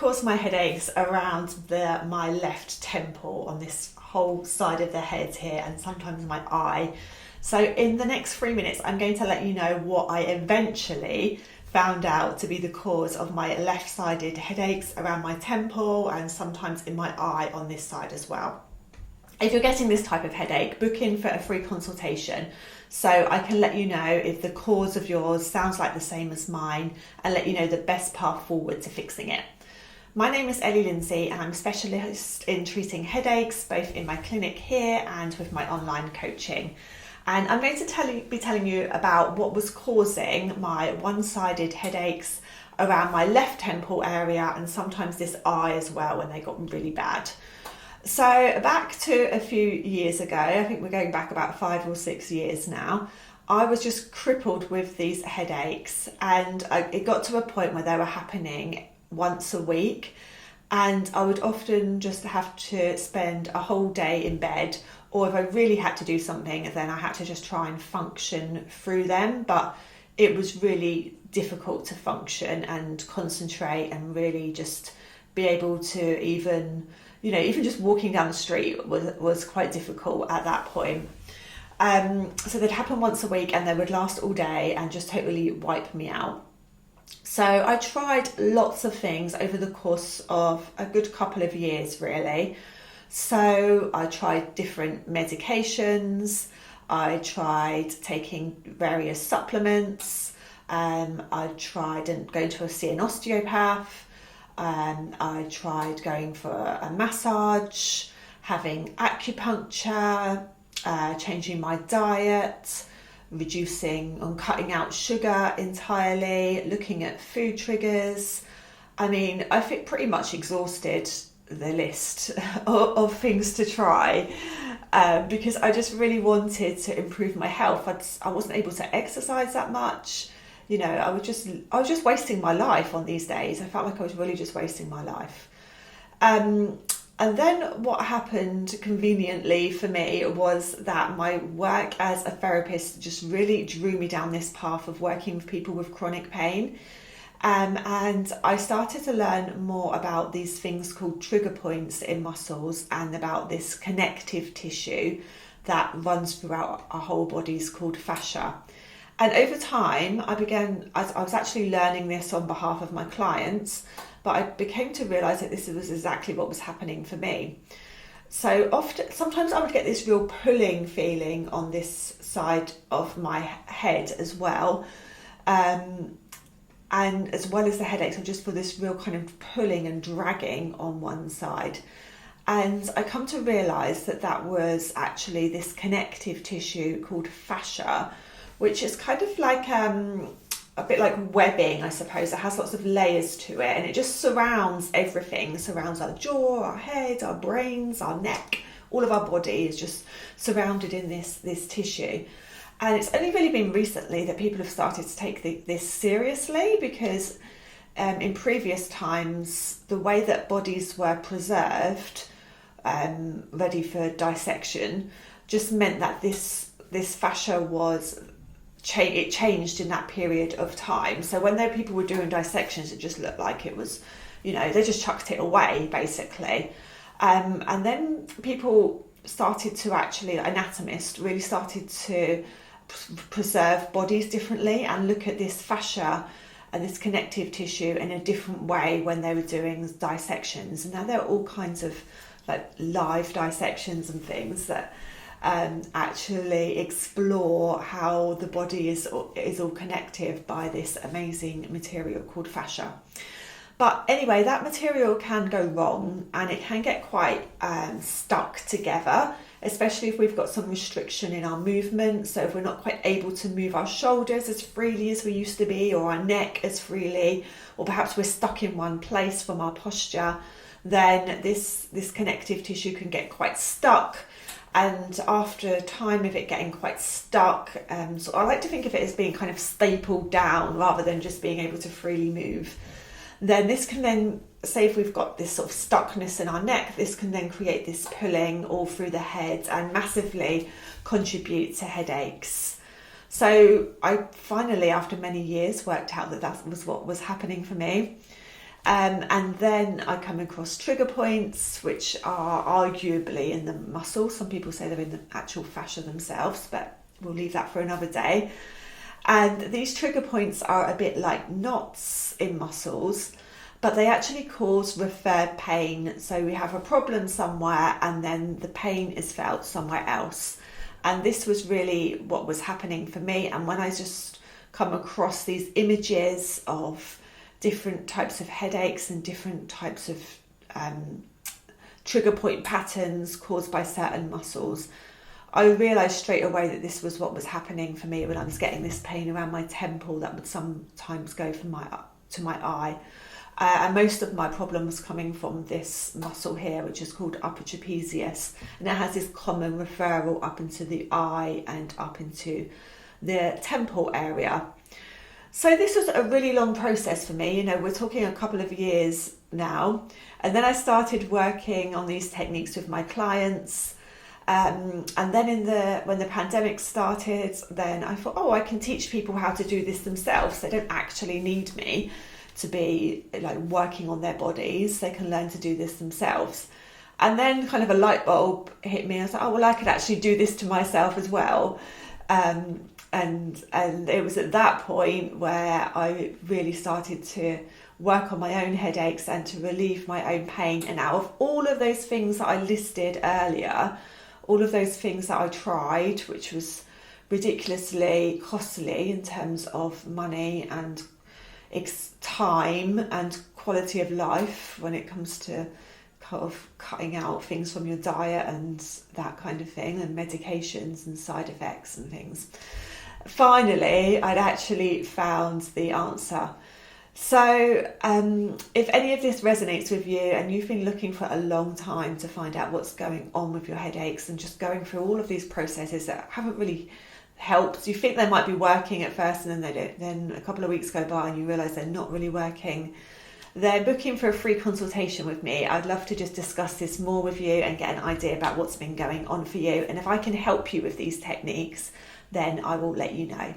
cause my headaches around my left temple on this whole side of the head here, and sometimes my eye. So in the next 3 minutes, I'm going to let you know what I eventually found out to be the cause of my left-sided headaches around my temple and sometimes in my eye on this side as well. If you're getting this type of headache, book in for a free consultation so I can let you know if the cause of yours sounds like the same as mine and let you know the best path forward to fixing it. My name is Ellie Lindsay and I'm a specialist in treating headaches both in my clinic here and with my online coaching. And I'm going to be telling you about what was causing my one-sided headaches around my left temple area and sometimes this eye as well when they got really bad. So back to a few years ago, I think we're going back about 5 or 6 years now, I was just crippled with these headaches, and it got to a point where they were happening once a week, and I would often just have to spend a whole day in bed, or if I really had to do something, then I had to just try and function through them. But it was really difficult to function and concentrate and really just be able to even just walking down the street was quite difficult at that point. So they'd happen once a week and they would last all day and just totally wipe me out. So I tried lots of things over the course of a good couple of years, really. So I tried different medications, I tried taking various supplements, I tried going to see an osteopath, I tried going for a massage, having acupuncture, changing my diet, reducing and cutting out sugar entirely, looking at food triggers. I mean, I think pretty much exhausted the list of things to try because I just really wanted to improve my health. I wasn't able to exercise that much. I was just wasting my life on these days. I felt like I was really just wasting my life. And then what happened conveniently for me was that my work as a therapist just really drew me down this path of working with people with chronic pain. And I started to learn more about these things called trigger points in muscles and about this connective tissue that runs throughout our whole bodies called fascia. And over time, I was actually learning this on behalf of my clients, but I became to realise that this was exactly what was happening for me. So sometimes I would get this real pulling feeling on this side of my head as well. And as well as the headaches, I just feel this real kind of pulling and dragging on one side. And I come to realise that was actually this connective tissue called fascia, which is kind of like a bit like webbing, I suppose. It has lots of layers to it and it just surrounds everything. It surrounds our jaw, our head, our brains, our neck. All of our body is just surrounded in this tissue. And it's only really been recently that people have started to take this seriously because in previous times, the way that bodies were preserved, ready for dissection, just meant that this fascia it changed in that period of time. So when people were doing dissections, it just looked like it was, they just chucked it away basically. And then people started to anatomists really started to preserve bodies differently and look at this fascia and this connective tissue in a different way when they were doing dissections. And now there are all kinds of like live dissections and things that actually explore how the body is all connected by this amazing material called fascia. But anyway, that material can go wrong and it can get quite stuck together, especially if we've got some restriction in our movement. So if we're not quite able to move our shoulders as freely as we used to be, or our neck as freely, or perhaps we're stuck in one place from our posture, then this connective tissue can get quite stuck. And after a time of it getting quite stuck, so I like to think of it as being kind of stapled down rather than just being able to freely move. Then this can then, say if we've got this sort of stuckness in our neck, this can then create this pulling all through the head and massively contribute to headaches. So I finally, after many years, worked out that was what was happening for me. And then I come across trigger points, which are arguably in the muscle. Some people say they're in the actual fascia themselves, but we'll leave that for another day. And these trigger points are a bit like knots in muscles, but they actually cause referred pain. So we have a problem somewhere and then the pain is felt somewhere else. And this was really what was happening for me. And when I just come across these images of different types of headaches and different types of trigger point patterns caused by certain muscles, I realised straight away that this was what was happening for me when I was getting this pain around my temple that would sometimes go from to my eye. And most of my problem was coming from this muscle here, which is called upper trapezius. And it has this common referral up into the eye and up into the temple area. So this was a really long process for me. You know, we're talking a couple of years now. And then I started working on these techniques with my clients. And then when the pandemic started, then I thought, I can teach people how to do this themselves. They don't actually need me to be like working on their bodies. They can learn to do this themselves. And then kind of a light bulb hit me. I was like, I could actually do this to myself as well. And it was at that point where I really started to work on my own headaches and to relieve my own pain. And out of all of those things that I listed earlier, all of those things that I tried, which was ridiculously costly in terms of money and time and quality of life when it comes to kind of cutting out things from your diet and that kind of thing, and medications and side effects and things. Finally, I'd actually found the answer. So if any of this resonates with you and you've been looking for a long time to find out what's going on with your headaches and just going through all of these processes that haven't really helped, you think they might be working at first and then they don't, then a couple of weeks go by and you realise they're not really working, then booking for a free consultation with me. I'd love to just discuss this more with you and get an idea about what's been going on for you. And if I can help you with these techniques, then I will let you know.